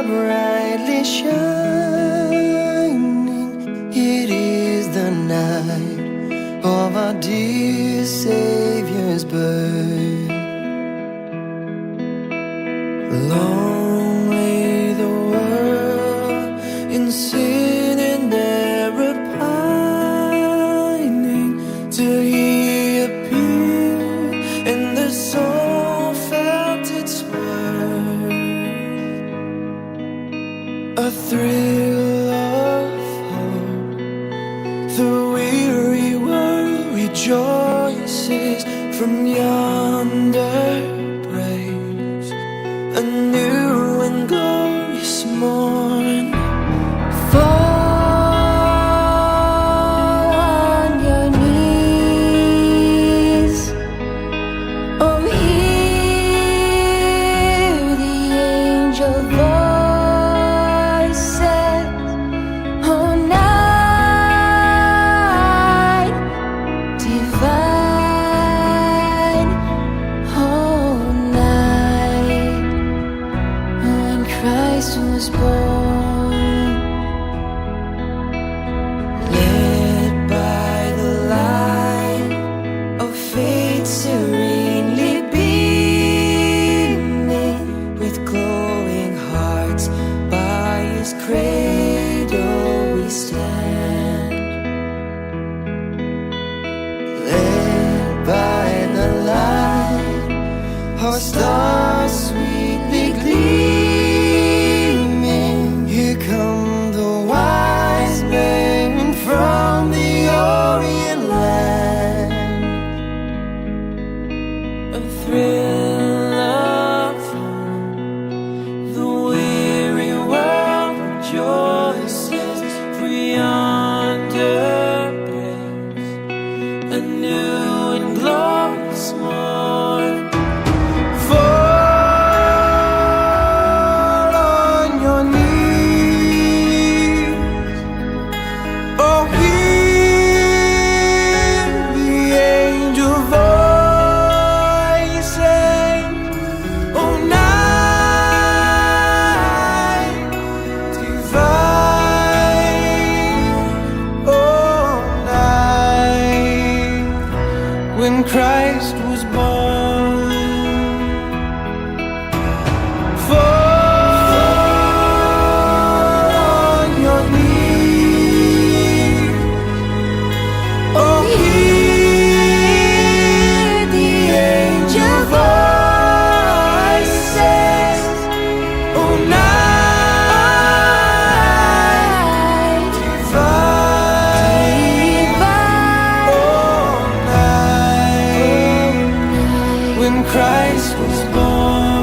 brightly shining. It is the night of our dear Savior's birth. Long lay the world in sin and error pining, till He appeared and the soul felt its worth. A thrill of hope, the weary world rejoices from yonder praise. A new and glorious morn. Fall on your knees, oh, hear the angel voices. Oh, night divine, oh, night when Christ was born. Led by the light of faith serenely beaming, with glowing hearts by His cradle we stand. Led by the light, our stars sweetly gleaming, here come the wise men from the Orient land. A thrill of hope, the weary world rejoices, for yonder breaks a new and glorious morn. Fall on your knees, oh, hear the angel voices. Oh, night divine, oh, night when Christ was born. Fall on your knees, oh, hear the angel voices. Oh, night divine, oh, night when Christ was born.